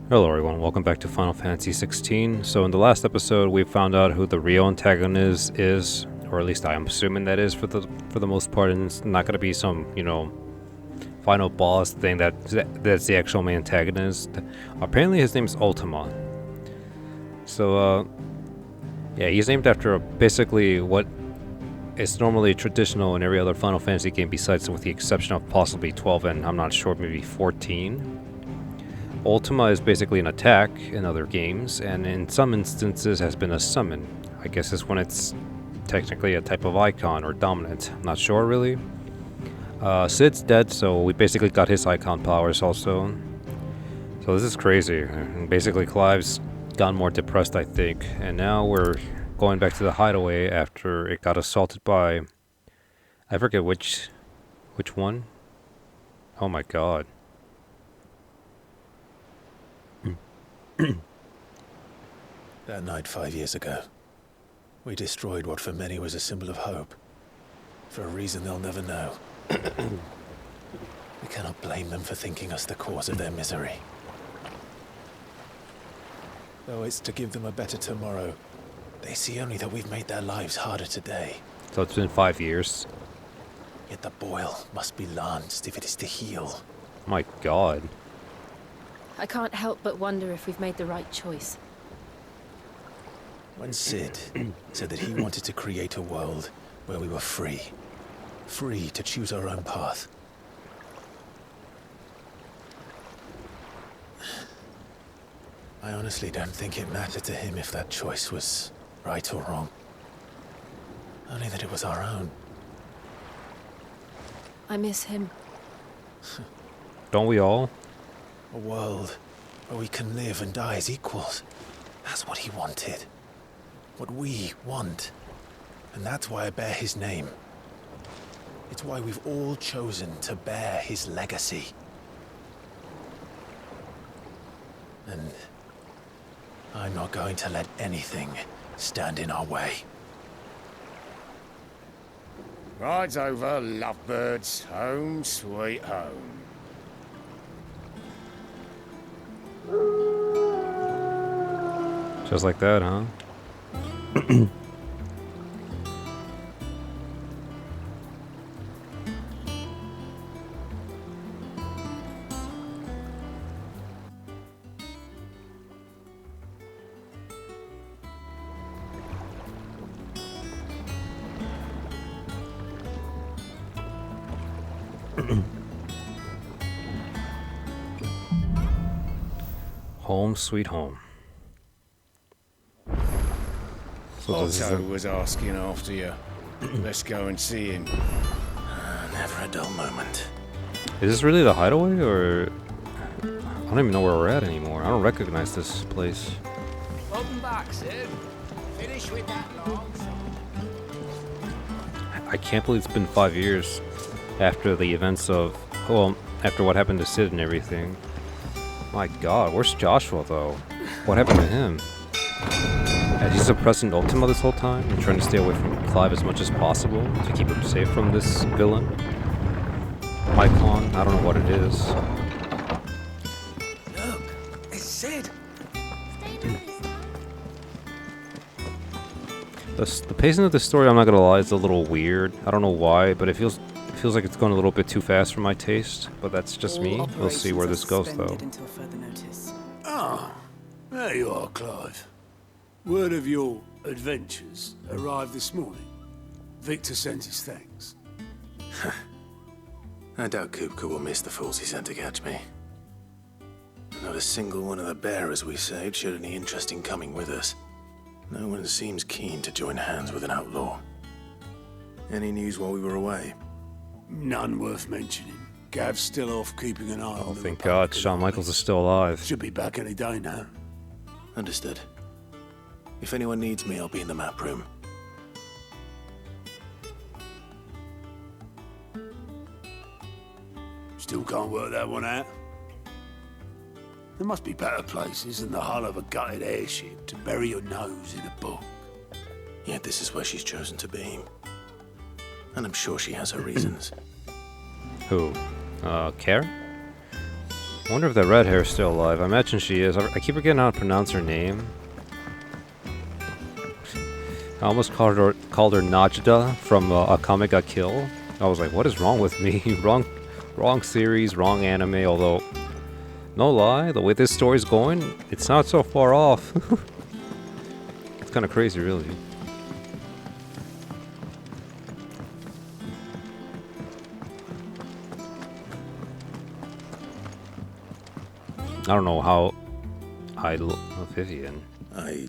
Hello everyone, welcome back to Final Fantasy 16. So in the last episode we found out who the real antagonist is, or at least I am assuming that is for the most part, and it's not gonna be some, final boss thing that's the actual main antagonist. Apparently his name is Ultima. So yeah, he's named after basically what is normally traditional in every other Final Fantasy game besides with the exception of possibly 12 and I'm not sure, maybe 14. Ultima is basically an attack in other games, and in some instances has been a summon. I guess it's when it's technically a type of icon or dominant. I'm not sure really. Cid's dead, so we basically got his icon powers also. So this is crazy. And basically Clive's gotten more depressed, I think, and now we're going back to the hideaway after it got assaulted by... I forget which one? Oh my god. That night 5 years ago, we destroyed what for many was a symbol of hope. For a reason they'll never know. We cannot blame them for thinking us the cause of their misery. Though it's to give them a better tomorrow, they see only that we've made their lives harder today. So it's been 5 years. Yet the boil must be lanced if it is to heal. My god. I can't help but wonder if we've made the right choice. When Cid said that he wanted to create a world where we were free. Free to choose our own path. I honestly don't think it mattered to him if that choice was right or wrong. Only that it was our own. I miss him. Don't we all? A world where we can live and die as equals. That's what he wanted. What we want. And that's why I bear his name. It's why we've all chosen to bear his legacy. And I'm not going to let anything stand in our way. Rides over, lovebirds, home sweet home. Just like that, huh? Home sweet home. So this is Otto was asking after you. Let's go and see him. Never a dull moment. Is this really the hideaway, or... I don't even know where we're at anymore. I don't recognize this place. Welcome back, Cid. Finish with that log. I can't believe it's been 5 years after the events of... Well, after what happened to Cid and everything. My god, where's Joshua, though? What happened to him? Has he suppressing Ultima this whole time and trying to stay away from Clive as much as possible to keep him safe from this villain? Mycon? I don't know what it is. Look, it's Cid. The pacing of the story, I'm not gonna lie, is a little weird. I don't know why, but it feels like it's going a little bit too fast for my taste. But that's just me. We'll see where this goes, though. Ah, there you are, Clive. Word of your adventures arrived this morning. Victor sent his thanks. I doubt Kupka will miss the fools he sent to catch me. Not a single one of the bearers we saved showed any interest in coming with us. No one seems keen to join hands with an outlaw. Any news while we were away? None worth mentioning. Gav's still off keeping an eye on Oh, the thank God, Republican Shawn army. Michaels is still alive. Should be back any day now. Understood. If anyone needs me, I'll be in the map room. Still can't work that one out. There must be better places than the hull of a gutted airship to bury your nose in a book. Yet this is where she's chosen to be. And I'm sure she has her reasons. Who? Care? I wonder if that red hair is still alive. I imagine she is. I keep forgetting how to pronounce her name. I almost called her Najda from Akame ga Kill. I was like, what is wrong with me? wrong series, wrong anime. Although, no lie, the way this story's going, it's not so far off. It's kind of crazy, really. I don't know how I look. Oh, Vivian. I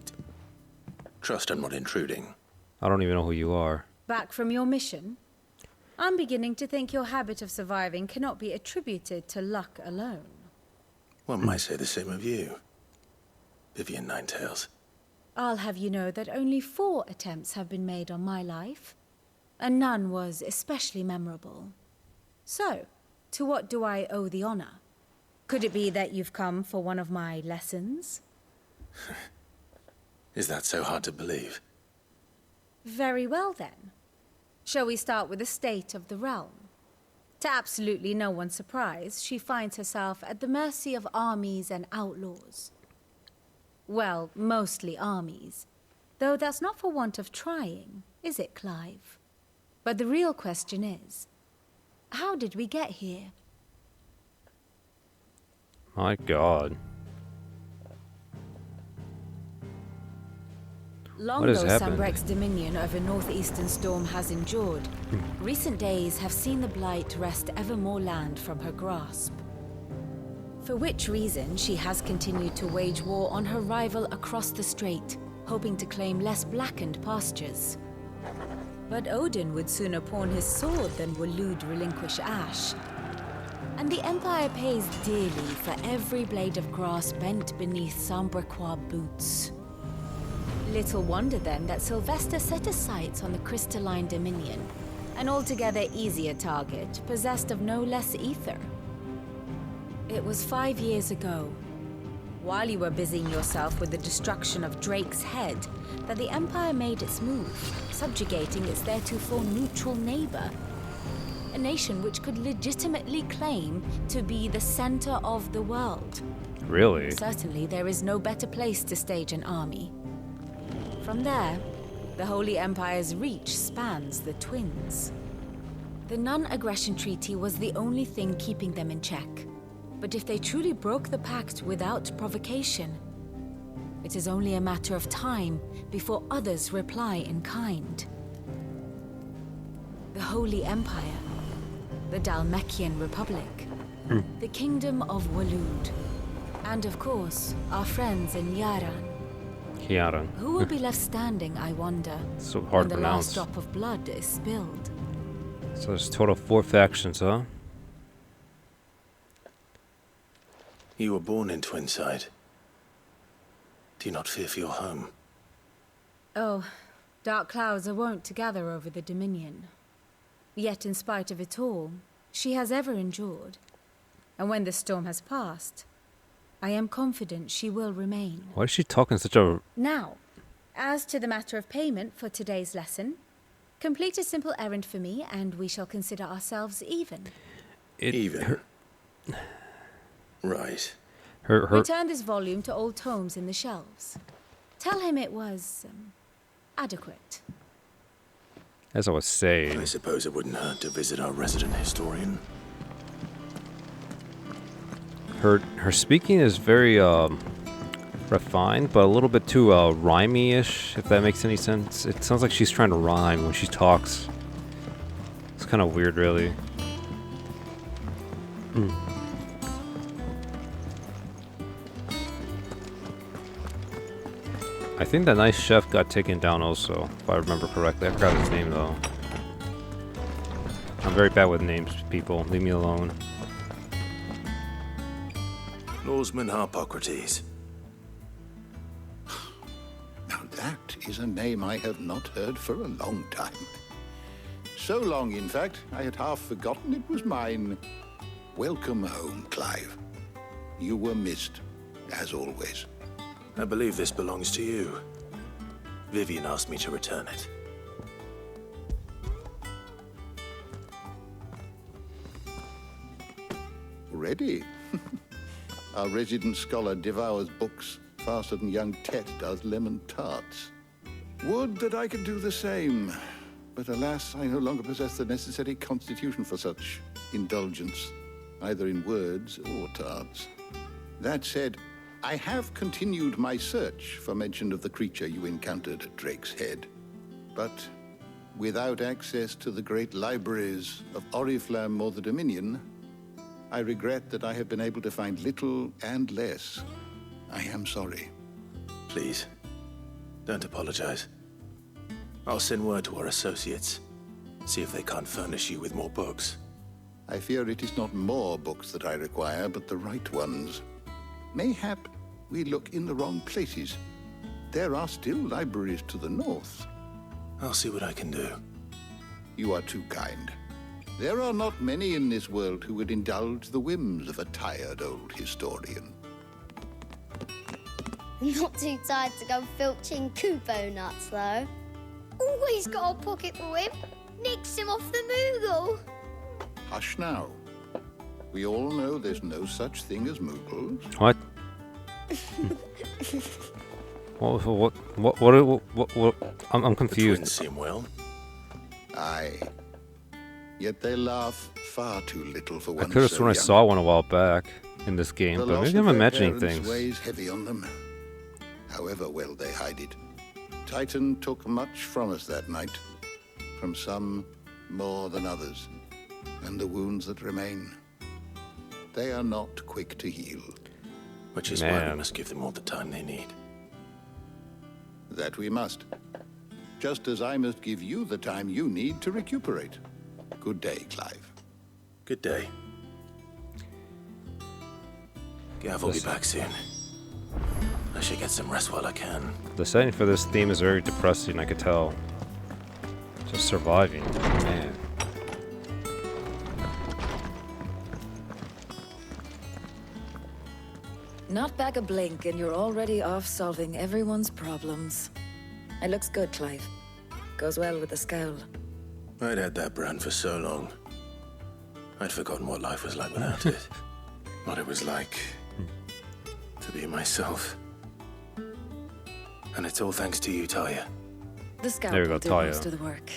trust I'm not intruding. I don't even know who you are. Back from your mission? I'm beginning to think your habit of surviving cannot be attributed to luck alone. One might say the same of you, Vivian Ninetails. I'll have you know that only 4 attempts have been made on my life, and none was especially memorable. So, to what do I owe the honor? Could it be that you've come for one of my lessons? Is that so hard to believe? Very well then. Shall we start with the state of the realm? To absolutely no one's surprise, she finds herself at the mercy of armies and outlaws. Well, mostly armies. Though that's not for want of trying, is it, Clive? But the real question is, how did we get here? My God. Long What has though happened? Sambrek's dominion over northeastern Storm has endured, recent days have seen the Blight wrest ever more land from her grasp. For which reason she has continued to wage war on her rival across the strait, hoping to claim less blackened pastures. But Odin would sooner pawn his sword than Waloed relinquish Ash. And the Empire pays dearly for every blade of grass bent beneath Sambrequois boots. Little wonder then that Sylvester set his sights on the Crystalline Dominion, an altogether easier target, possessed of no less ether. It was 5 years ago, while you were busying yourself with the destruction of Drake's head, that the Empire made its move, subjugating its theretofore neutral neighbor. A nation which could legitimately claim to be the center of the world. Really? Certainly there is no better place to stage an army. From there, the Holy Empire's reach spans the Twins. The non-aggression treaty was the only thing keeping them in check. But if they truly broke the pact without provocation, it is only a matter of time before others reply in kind. The Holy Empire, the Dhalmekian Republic, the Kingdom of Waloed, and of course, our friends in Yaran. Kiaran. Who will be left standing, I wonder, So hard when to the last pronounce. drop of blood is spilled? So there's a total of 4 factions, huh? You were born in Twinside. Do you not fear for your home? Oh, dark clouds are wont to gather over the Dominion. Yet in spite of it all, she has ever endured. And when the storm has passed, I am confident she will remain. Why is she talking such a... Now, as to the matter of payment for today's lesson, complete a simple errand for me and we shall consider ourselves even. Even. Right. Her Return this volume to old tomes in the shelves. Tell him it was adequate. as I was saying. I suppose it wouldn't hurt to visit our resident historian. Her speaking is very refined, but a little bit too rhymey-ish, if that makes any sense. It sounds like she's trying to rhyme when she talks. It's kind of weird, really. I think that nice chef got taken down also, if I remember correctly. I forgot his name, though. I'm very bad with names, people. Leave me alone. Lawsman Harpocrates. Now that is a name I have not heard for a long time. So long, in fact, I had half forgotten it was mine. Welcome home, Clive. You were missed, as always. I believe this belongs to you. Vivian asked me to return it. Ready? Our resident scholar devours books faster than young Tet does lemon tarts. Would that I could do the same. But alas, I no longer possess the necessary constitution for such indulgence, either in words or tarts. That said, I have continued my search for mention of the creature you encountered at Drake's Head. But without access to the great libraries of Oriflamme or the Dominion, I regret that I have been able to find little and less. I am sorry. Please, don't apologize. I'll send word to our associates. See if they can't furnish you with more books. I fear it is not more books that I require, but the right ones. Mayhap we look in the wrong places. There are still libraries to the north. I'll see what I can do. You are too kind. There are not many in this world who would indulge the whims of a tired old historian. Not too tired to go filching Kupo nuts, though. Always got a pocket for him. Nicks him off the Moogle. Hush now. We all know there's no such thing as Moogles. What? What? I'm The twins confused. seem well. Aye. Yet they laugh far too little for I one could have so sworn I young. saw one a while back in this game, The but loss maybe of I'm their imagining parents things. weighs heavy on them. However well they hide it. Titan took much from us that night. From some more than others. And the wounds that remain, they are not quick to heal. Which is why we Man. must give them all the time they need. That we must. Just as I must give you the time you need to recuperate. Good day, Clive. Good day. Gav will be back soon. I should get some rest while I can. The setting for this theme is very depressing, I could tell. Just surviving. Man. Not back a blink and you're already off solving everyone's problems. It looks good, Clive. Goes well with the scowl. I'd had that brand for so long. I'd forgotten what life was like without it. What it was like to be myself. And it's all thanks to you, Talia. The scowl There we go, will do Talia. most of the work.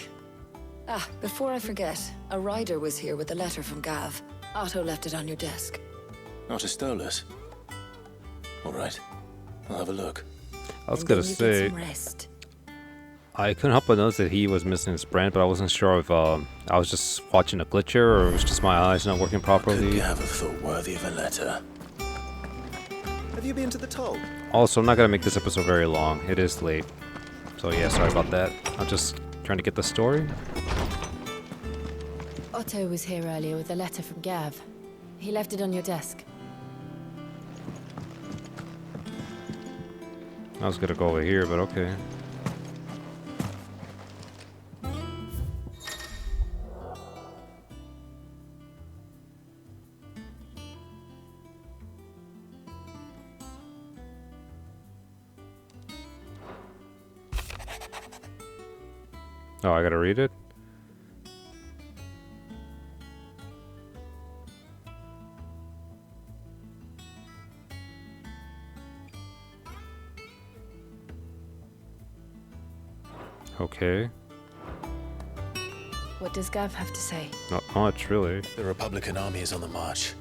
Ah, before I forget, a rider was here with a letter from Gav. Otto left it on your desk. Not a Stolas. All right. I'll have a look. I was And gonna then you get say, some rest. I couldn't help but notice that he was missing his brand, but I wasn't sure if I was just watching a glitcher or it was just my eyes not working Could properly. Gav have thought worthy of a letter? Have you been to the toll? Also, I'm not gonna make this episode very long. It is late. So yeah, sorry about that. I'm just trying to get the story. Otto was here earlier with a letter from Gav. He left it on your desk. I was gonna go over here, but okay. Oh, I gotta read it? Okay. What does Gav have to say? Not much, really. The Republican army is on the march,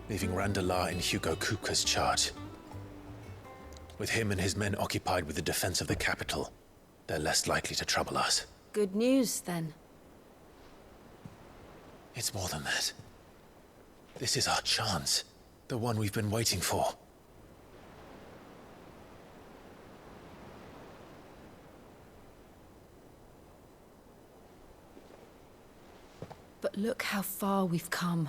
leaving Randalar in Hugo Kupka's charge. With him and his men occupied with the defense of the capital, they're less likely to trouble us. Good news, then. It's more than that. This is our chance. The one we've been waiting for. But look how far we've come.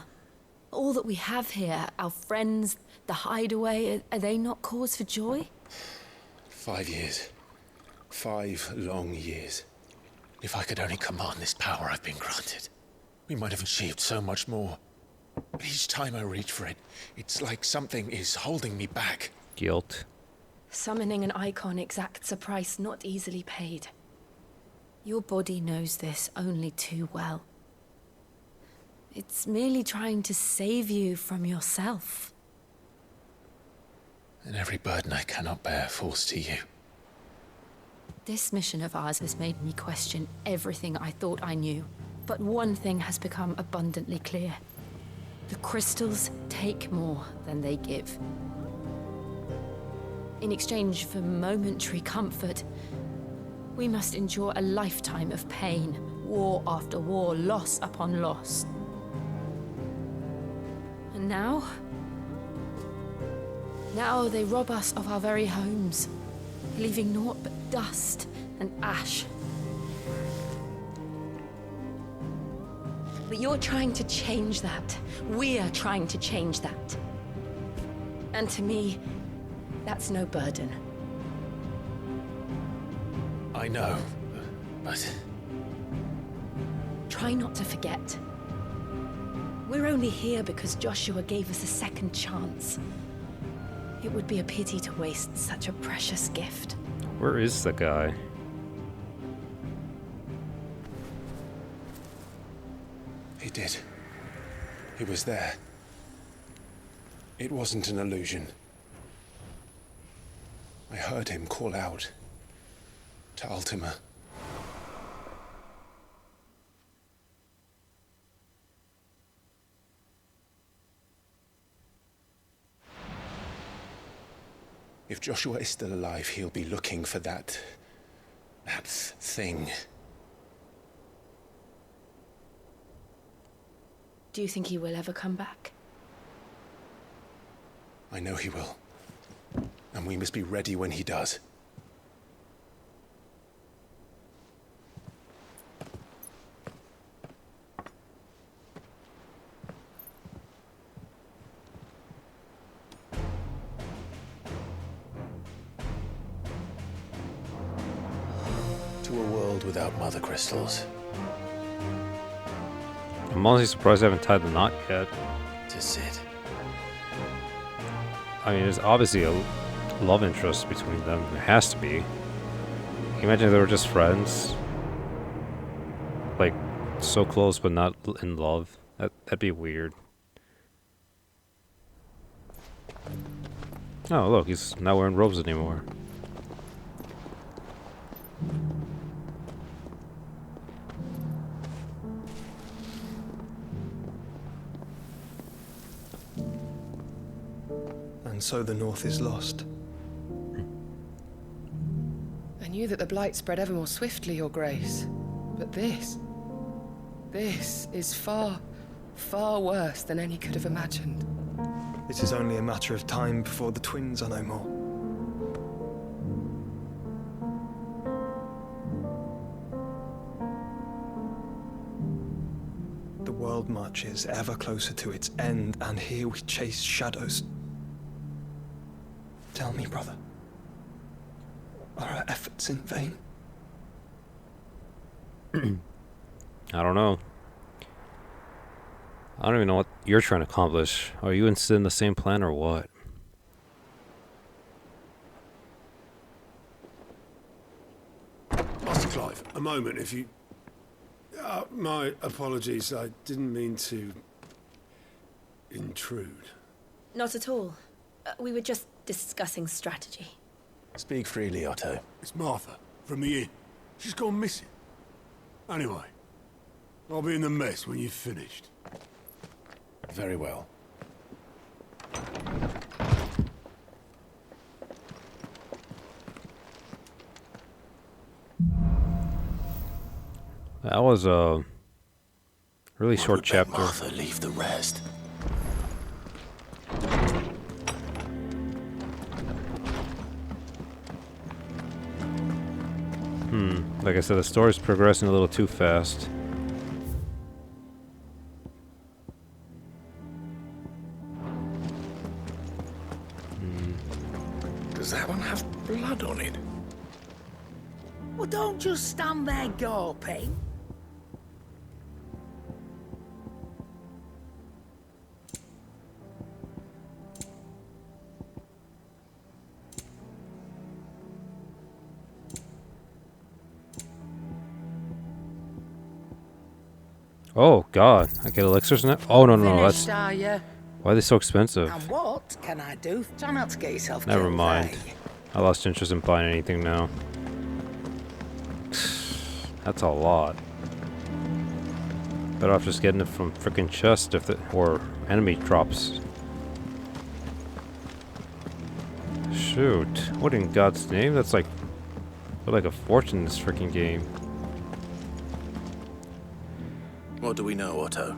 All that we have here, our friends, the hideaway, are they not cause for joy? 5 years. 5 long years. If I could only command this power I've been granted, we might have achieved so much more. But each time I reach for it, it's like something is holding me back. Guilt. Summoning an icon exacts a price not easily paid. Your body knows this only too well. It's merely trying to save you from yourself. and every burden I cannot bear falls to you. This mission of ours has made me question everything I thought I knew. But one thing has become abundantly clear. The crystals take more than they give. In exchange for momentary comfort, we must endure a lifetime of pain, war after war, loss upon loss. And now they rob us of our very homes, leaving naught but dust and ash. But you're trying to change that. We're trying to change that. And to me, that's no burden. I know, but... Try not to forget. We're only here because Joshua gave us a second chance. It would be a pity to waste such a precious gift. Where is the guy? He did. He was there. It wasn't an illusion. I heard him call out to Ultima. If Joshua is still alive, he'll be looking for that thing. Do you think he will ever come back? I know he will. And we must be ready when he does. To a world without mother crystals. I'm honestly surprised I haven't tied the knot yet. To Cid. I mean, there's obviously a love interest between them. There has to be. Can you imagine if they were just friends? Like, so close but not in love? That'd be weird. Oh, look, he's not wearing robes anymore. And so the North is lost. I knew that the Blight spread ever more swiftly, Your Grace. But this is far, far worse than any could have imagined. It is only a matter of time before the twins are no more. The world marches ever closer to its end, and here we chase shadows. Tell me, brother, are our efforts in vain? I don't know. I don't even know what you're trying to accomplish. Are you interested in the same plan or what? Master Clive, a moment, if you... my apologies, I didn't mean to... intrude. Not at all. We were just discussing strategy. Speak freely, Otto. It's Martha, from the inn. She's gone missing. Anyway, I'll be in the mess when you've finished. Very well. That was a really short chapter. Martha, leave the rest. Like I said, the story's progressing a little too fast. Does that one have blood on it? Well, don't just stand there gawping. Oh God, I get elixirs now. Oh no, Finished, that's are you? Why are they so expensive? And what can I do? Try not to get yourself Never killed, mind. eh? I lost interest in buying anything now. That's a lot. Better off just getting it from frickin' chest if or enemy drops. Shoot. What in God's name? That's like a fortune in this freaking game. What do we know, Otto?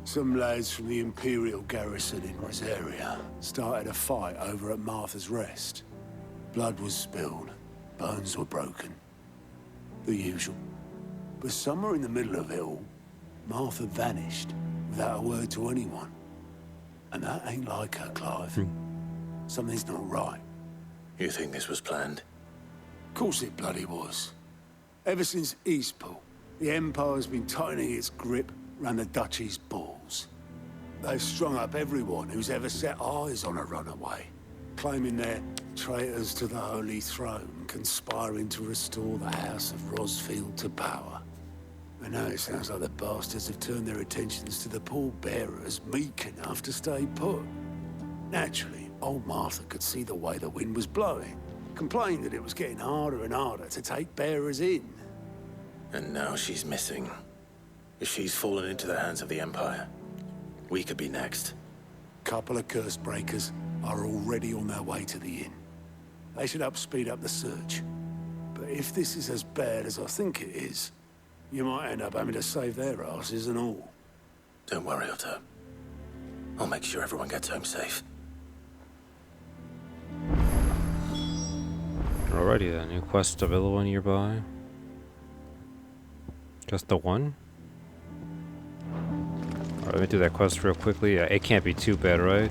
Some lads from the Imperial garrison in Rosaria started a fight over at Martha's Rest. Blood was spilled, bones were broken. The usual. But somewhere in the middle of it all, Martha vanished without a word to anyone. And that ain't like her, Clive. Something's not right. You think this was planned? Of course it bloody was. Ever since Eastpool, the Empire's been tightening its grip round the Duchy's balls. They've strung up everyone who's ever set eyes on a runaway, claiming they're traitors to the Holy Throne, conspiring to restore the House of Rosfield to power. And now it sounds like the bastards have turned their attentions to the pallbearers meek enough to stay put. Naturally, old Martha could see the way the wind was blowing, complained that it was getting harder and harder to take bearers in. And now she's missing. If she's fallen into the hands of the Empire, we could be next. Couple of curse breakers are already on their way to the inn. They should help speed up the search. But if this is as bad as I think it is, you might end up having to save their asses and all. Don't worry, Otto. I'll make sure everyone gets home safe. Alrighty then, new quest available nearby. Just the one? Alright, let me do that quest real quickly. Yeah, it can't be too bad, right?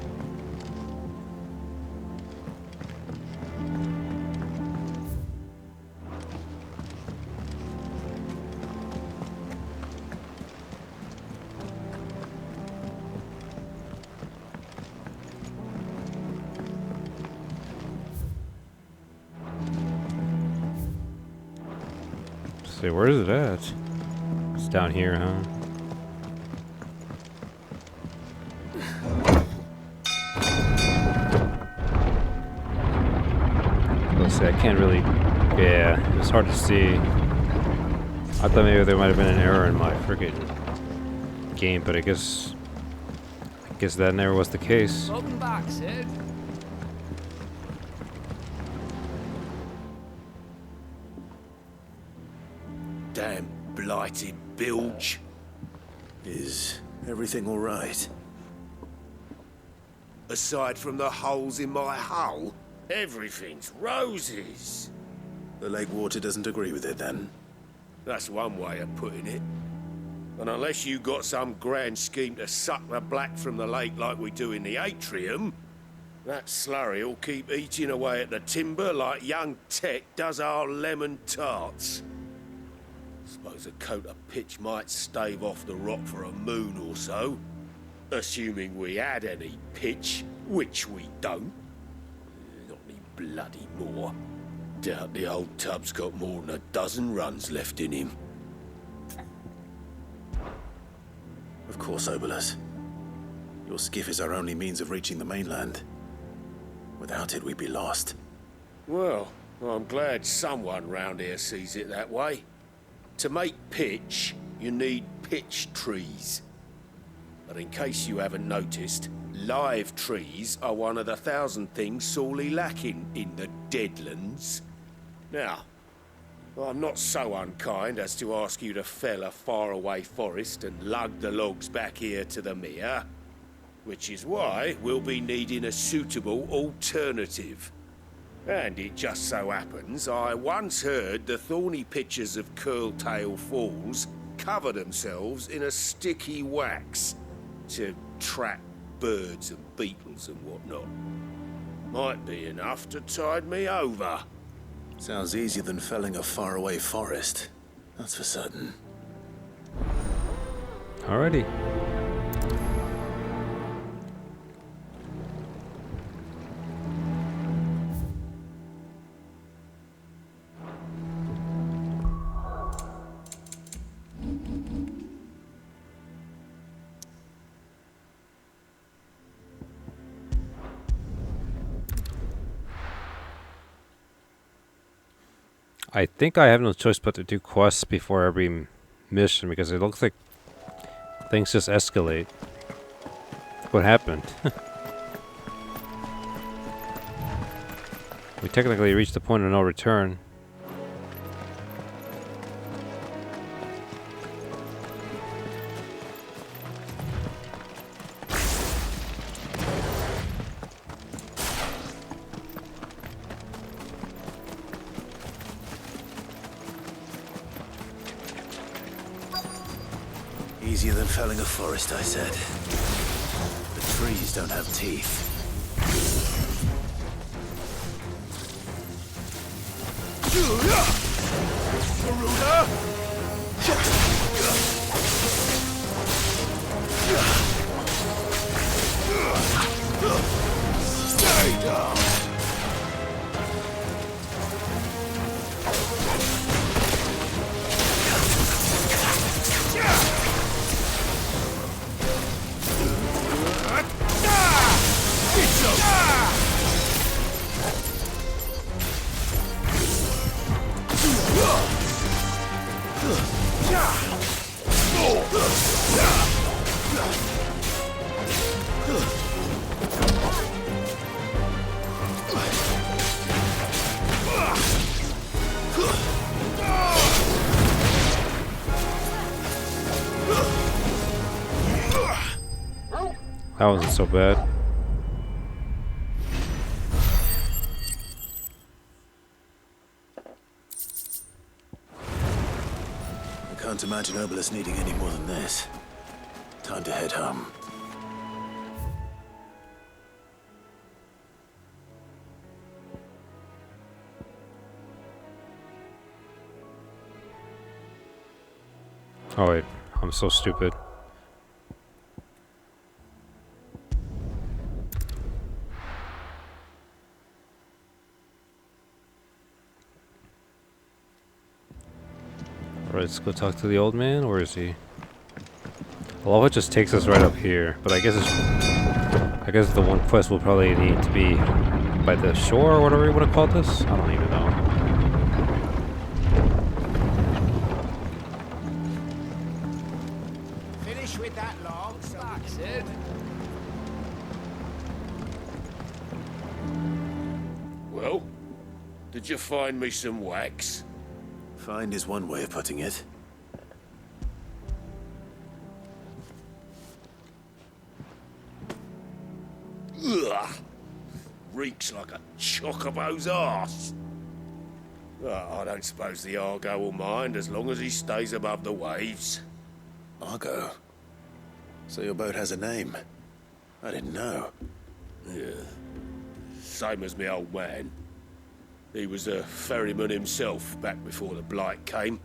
See, where is it at? It's down here, huh? Let's see, I can't really... Yeah, it's hard to see. I thought maybe there might have been an error in my friggin' game, but I guess that never was the case. Welcome back, Sid. Damn blighted bilge. Is everything all right? Aside from the holes in my hull, everything's roses. The lake water doesn't agree with it, then? That's one way of putting it. And unless you got some grand scheme to suck the black from the lake like we do in the atrium, that slurry will keep eating away at the timber like young Tech does our lemon tarts. Suppose a coat of pitch might stave off the rock for a moon or so. Assuming we had any pitch, which we don't. Not any bloody more. Doubt the old tub's got more than a dozen runs left in him. Of course, Obolus. Your skiff is our only means of reaching the mainland. Without it, we'd be lost. Well, I'm glad someone round here sees it that way. To make pitch, you need pitch trees. But in case you haven't noticed, live trees are one of the 1,000 things sorely lacking in the Deadlands. Now, I'm not so unkind as to ask you to fell a faraway forest and lug the logs back here to the mere, which is why we'll be needing a suitable alternative. And it just so happens I once heard the thorny pitchers of Curltail Falls cover themselves in a sticky wax to trap birds and beetles and whatnot. Might be enough to tide me over. Sounds easier than felling a faraway forest. That's for certain. Alrighty. I think I have no choice but to do quests before every mission because it looks like things just escalate. What happened? We technically reached the point of no return. Easier than felling a forest, I said. The trees don't have teeth. Stay down. That wasn't so bad. I can't imagine Obolus needing any more than this. Time to head home. Oh wait, I'm so stupid. Alright, let's go talk to the old man. Where is he? Well, it just takes us right up here, but I guess the one quest will probably need to be by the shore or whatever you want to call this. I don't even know. Finish with that log. Back, Sid. Well, did you find me some wax? Find is one way of putting it. Ugh! Reeks like a chocobo's arse. I don't suppose the Argo will mind as long as he stays above the waves. Argo? So your boat has a name? I didn't know. Yeah. Same as me old man. He was a ferryman himself back before the Blight came.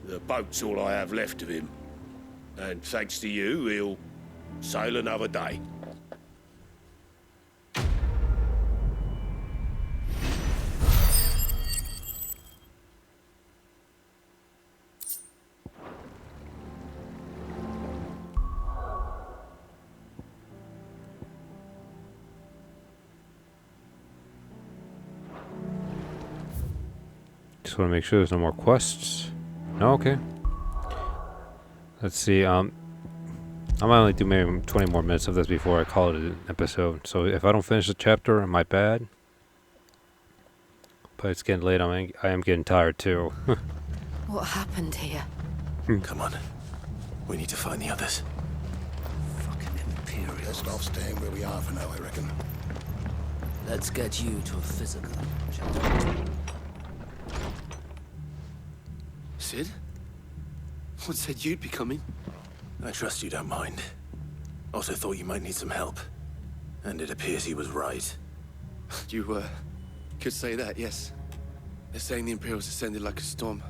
The boat's all I have left of him. And thanks to you, he'll sail another day. Just want to make sure there's no more quests. No, okay. Let's see. I might only do maybe 20 more minutes of this before I call it an episode. So if I don't finish the chapter, my bad. But it's getting late. I am getting tired too. What happened here? Come on. We need to find the others. Fucking Imperials. Best off staying where we are for now, I reckon. Let's get you to a physical, gentlemen. Sid? What said you'd be coming? I trust you don't mind. Also thought you might need some help. And it appears he was right. You, could say that, yes. They're saying the Imperials ascended like a storm.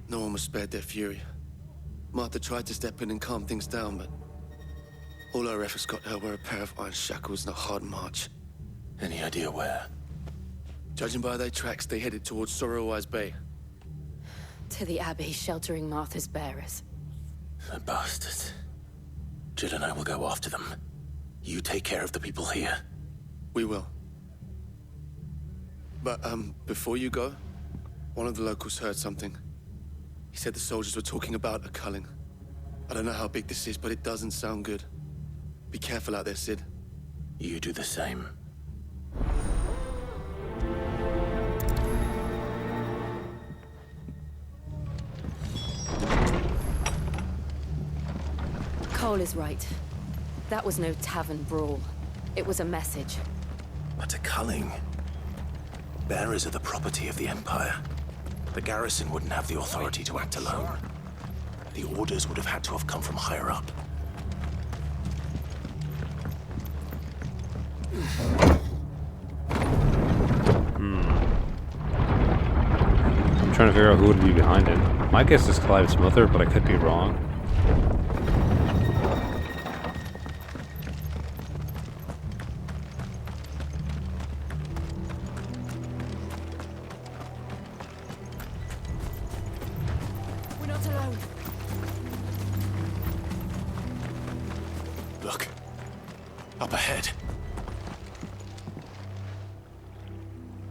No one was spared their fury. Martha tried to step in and calm things down, but all our efforts got her were a pair of iron shackles and a hard march. Any idea where? Judging by their tracks, they headed towards Sorrowwise Bay. To the Abbey sheltering Martha's bearers. The bastards. Jill and I will go after them. You take care of the people here. We will. But, before you go, One of the locals heard something. He said the soldiers were talking about a culling. I don't know how big this is, but it doesn't sound good. Be careful out there, Cid. You do the same. Cole is right. That was no tavern brawl. It was a message. But a culling. Bearers are the property of the Empire. The garrison wouldn't have the authority to act alone. The orders would have had to have come from higher up. I'm trying to figure out who would be behind it. My guess is Clive's mother, but I could be wrong. We're not alone. Look. Up ahead.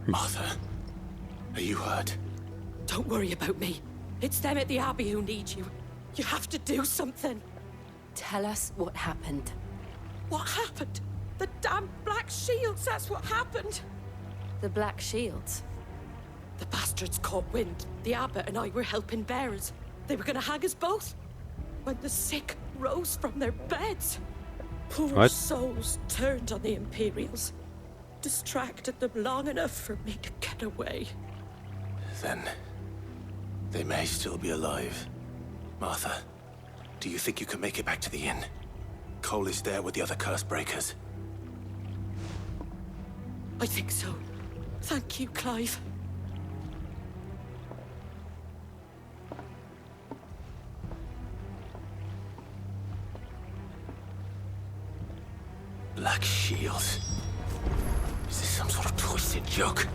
Martha, are you hurt? Don't worry about me. It's them at the Abbey who need you. You have to do something. Tell us what happened. What happened? The damn Black Shields, that's what happened. The Black Shields? The bastards caught wind. The abbot and I were helping bearers. They were gonna hang us both. When the sick rose from their beds. Poor souls turned on the Imperials. Distracted them long enough for me to get away. Then they may still be alive. Martha, do you think you can make it back to the inn? Cole is there with the other curse breakers. I think so. Thank you, Clive. Black Shields. Is this some sort of twisted joke?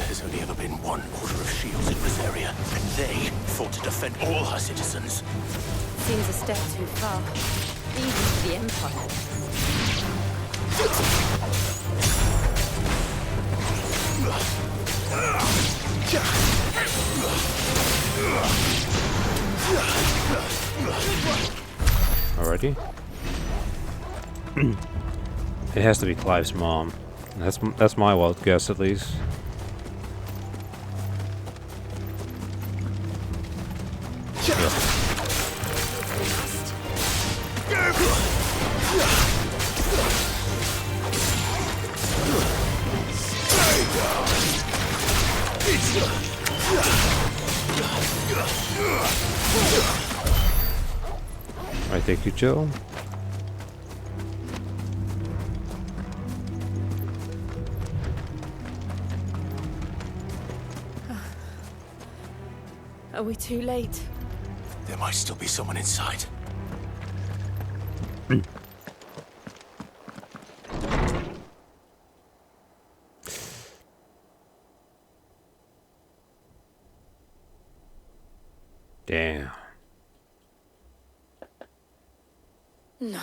There's only ever been one Order of Shields in this area, and they fought to defend all her citizens. Seems a step too far, even for the Empire. Already? It has to be Clive's mom. That's my wild guess, at least. I thank you, Joe. Are we too late? There might still be someone inside. Damn. No.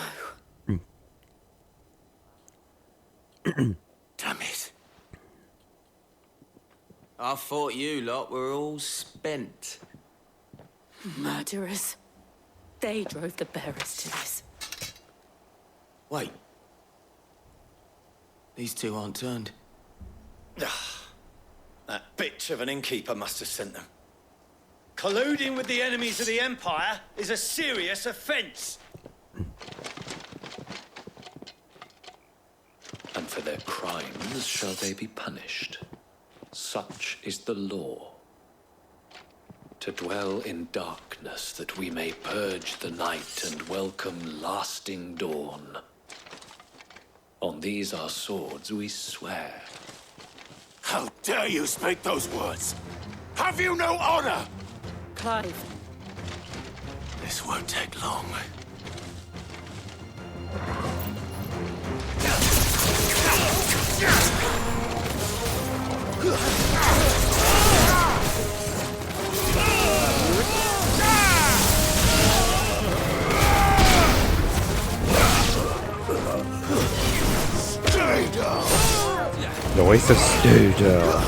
Damn it. I thought you lot were all spent. Murderers. They drove the bearers to this. Wait. These two aren't turned. That bitch of an innkeeper must have sent them. Colluding with the enemies of the Empire is a serious offense. And for their crimes shall they be punished. Such is the law. To dwell in darkness that we may purge the night and welcome lasting dawn. On these our swords we swear. How dare you speak those words? Have you no honor? Clive. This won't take long. The waste of stay down.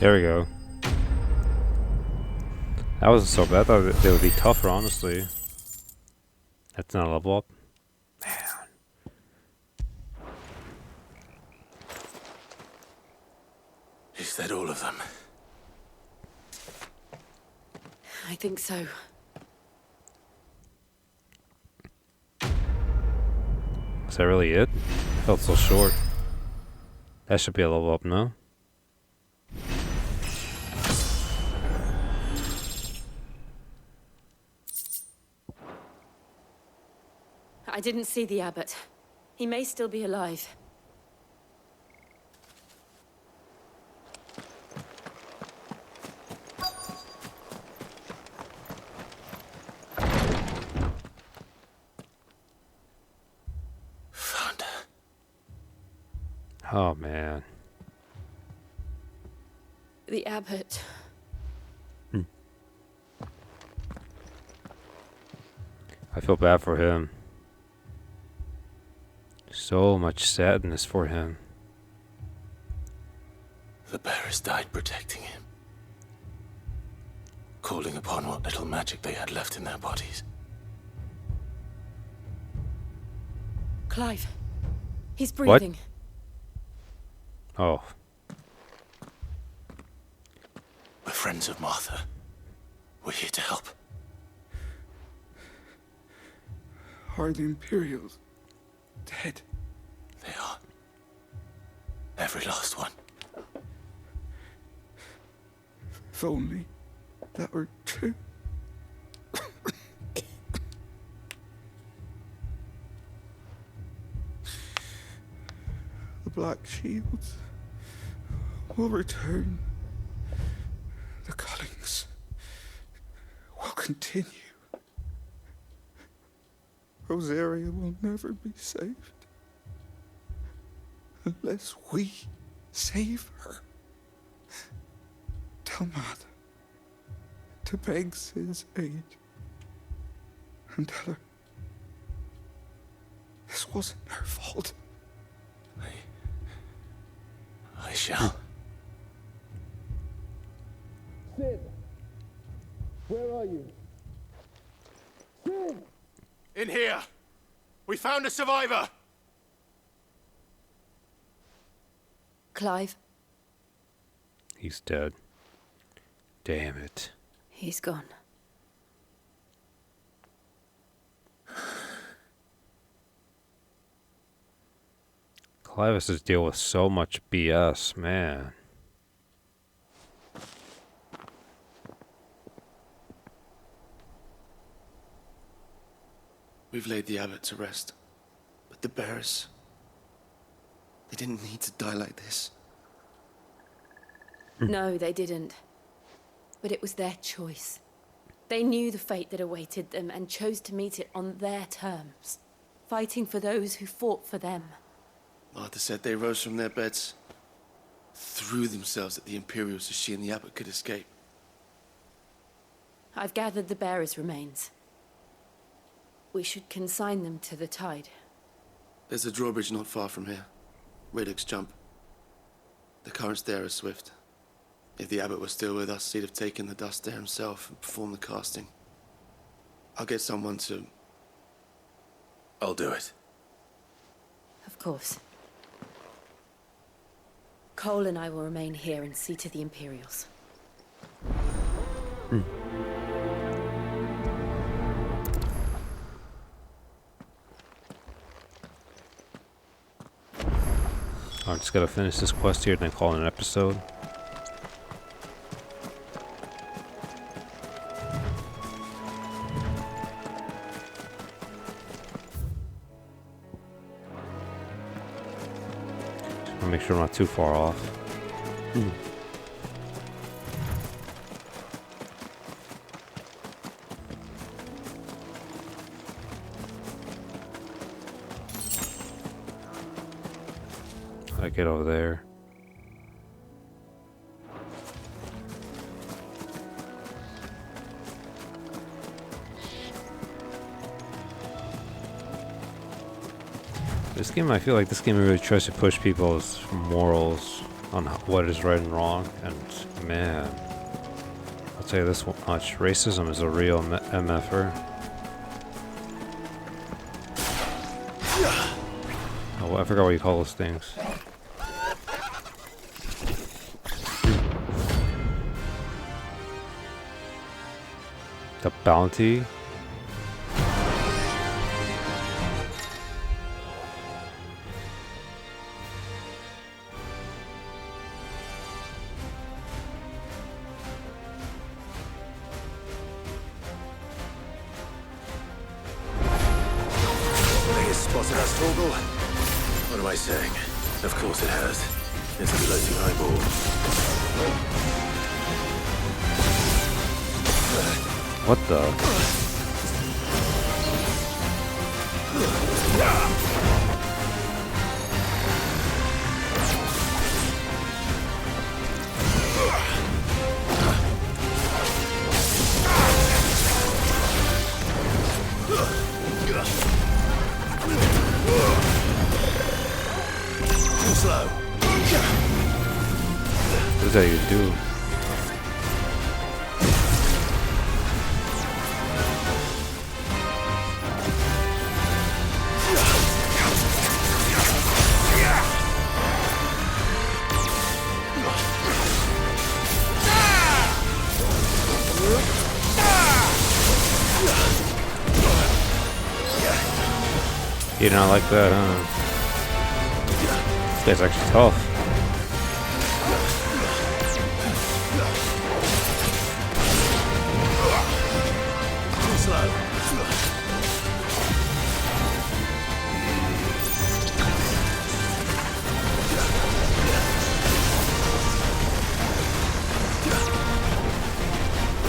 There we go. That wasn't so bad. I thought they would be tougher, honestly. That's not a level up. Is that all of them? I think so. Is that really it? Felt so short. That should be a level up, no? I didn't see the abbot. He may still be alive. Found her. Oh, man. The abbot. I feel bad for him. So much sadness for him. The bearers died protecting him, calling upon what little magic they had left in their bodies. Clive. He's breathing. Oh. We're friends of Martha. We're here to help. Are the Imperials dead? They are. Every last one. If only that were true. The Black Shields will return. The Cullings will continue. Rosaria will never be saved unless we save her. Tell Martha to beg Sid's aid and tell her this wasn't her fault. I shall. Sid! Where are you? Sid! In here! We found a survivor! Clive. He's dead. Damn it. He's gone. Clive has to deal with so much BS, man. We've laid the abbot to rest. But the bearers... they didn't need to die like this. No, they didn't. But it was their choice. They knew the fate that awaited them and chose to meet it on their terms, fighting for those who fought for them. Martha said they rose from their beds, threw themselves at the Imperials so she and the abbot could escape. I've gathered the bearers' remains. We should consign them to the tide. There's a drawbridge not far from here. Radix Jump. The currents there are swift. If the abbot was still with us, he'd have taken the dust there himself and performed the casting. I'll get someone to... I'll do it. Of course. Cole and I will remain here and see to the Imperials. I'm just gotta finish this quest here and then call it an episode. Just wanna make sure I'm not too far off. I get over there. This game, I feel like this game really tries to push people's morals on what is right and wrong, and Man. I'll tell you this much. Racism is a real MFer. Oh, I forgot what you call those things. The bounty? Spotted us, Torgal? What am I saying? Of course it has. It's a floating eyeball. What the? Slow. What does that even do? You don't like that, huh? This guy's actually tough.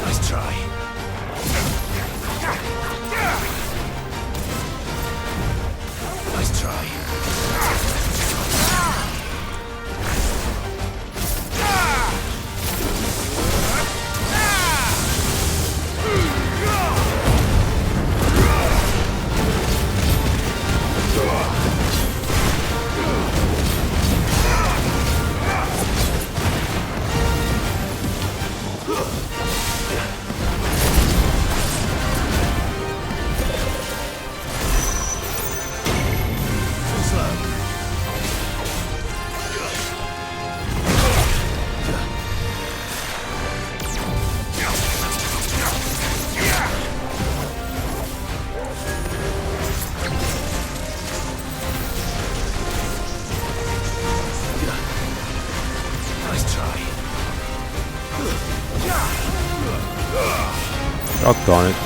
Nice try. Nice try. Doggone it.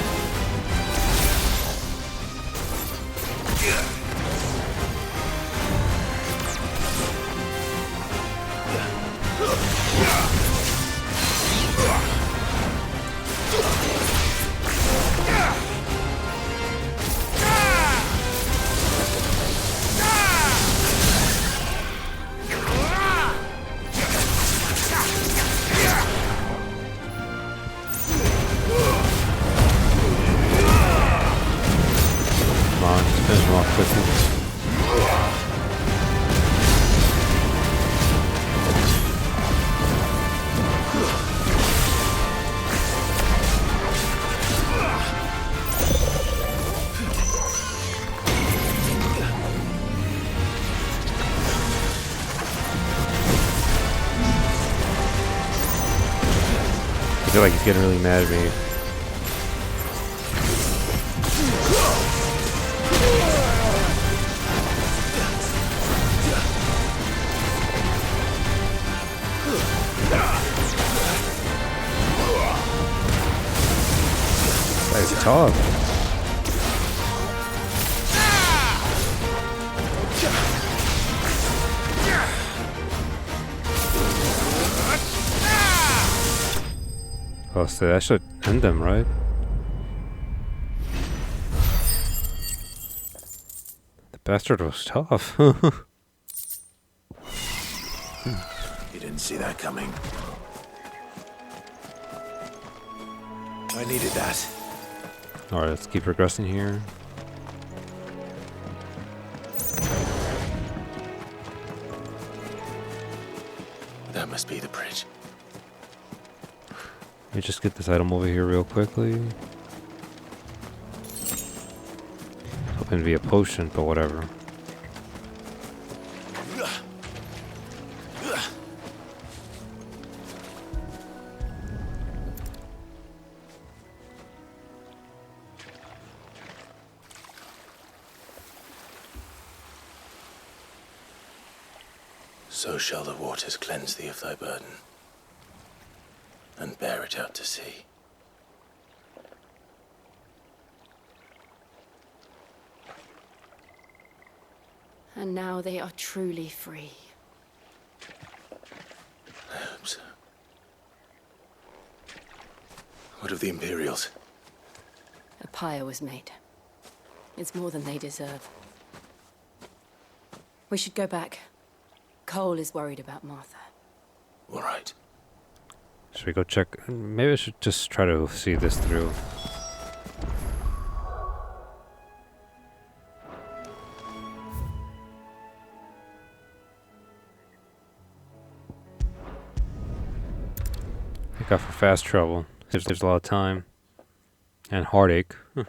I feel like he's getting really mad at me. That's tough. Oh, so that should end them, right? The bastard was tough. You didn't see that coming. I needed that. Alright, let's keep progressing here. That must be the bridge. Let me just get this item over here real quickly. Hoping to be a potion, but whatever. So shall the waters cleanse thee of thy burden, and bear it out to sea. And now they are truly free. I hope so. What of the Imperials? A pyre was made. It's more than they deserve. We should go back. Cole is worried about Martha. All right. Should we go check? Maybe I should just try to see this through. Look out for fast travel. There's a lot of time. And heartache. We're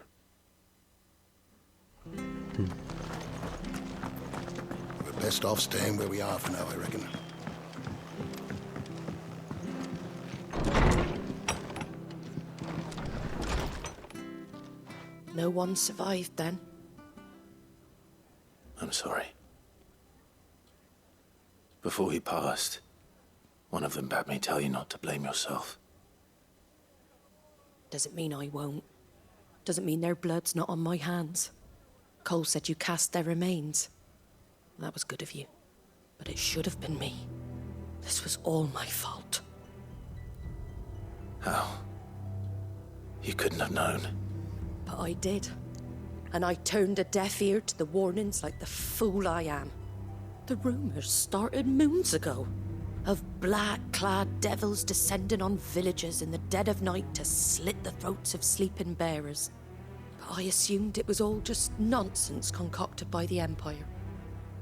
best off staying where we are for now, I reckon. No one survived then? I'm sorry. Before he passed, one of them bade me tell you not to blame yourself. Doesn't mean I won't. Doesn't mean their blood's not on my hands. Cole said you cast their remains. That was good of you. But it should have been me. This was all my fault. How? You couldn't have known. But I did. And I turned a deaf ear to the warnings like the fool I am. The rumors started moons ago. Of black-clad devils descending on villages in the dead of night to slit the throats of sleeping bearers. But I assumed it was all just nonsense concocted by the Empire.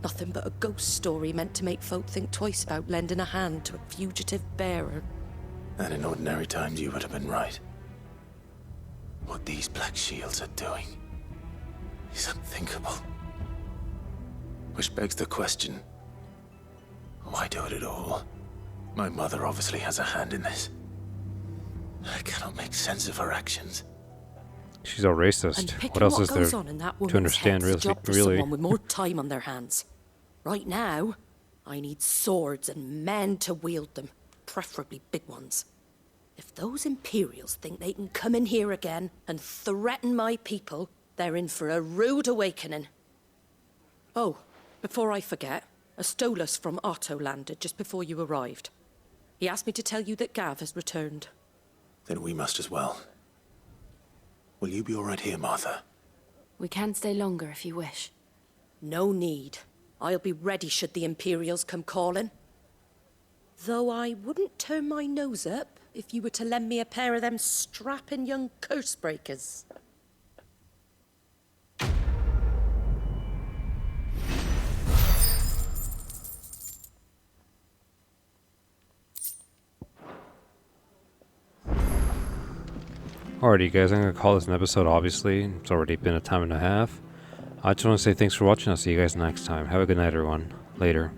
Nothing but a ghost story meant to make folk think twice about lending a hand to a fugitive bearer. And in ordinary times you would have been right. What these Black Shields are doing is unthinkable. Which begs the question, why do it at all? My mother obviously has a hand in this. I cannot make sense of her actions. She's a racist. What else is there to understand, really? Someone with more time on their hands. Right now, I need swords and men to wield them, preferably big ones. If those Imperials think they can come in here again and threaten my people, they're in for a rude awakening. Oh, before I forget, a Stolas from Otto landed just before you arrived. He asked me to tell you that Gav has returned. Then we must as well. Will you be all right here, Martha? We can stay longer if you wish. No need. I'll be ready should the Imperials come calling. Though I wouldn't turn my nose up if you were to lend me a pair of them strapping young curse breakers. Alrighty guys, I'm going to call this an episode, obviously. It's already been a time and a half. I just want to say thanks for watching. I'll see you guys next time. Have a good night, everyone. Later.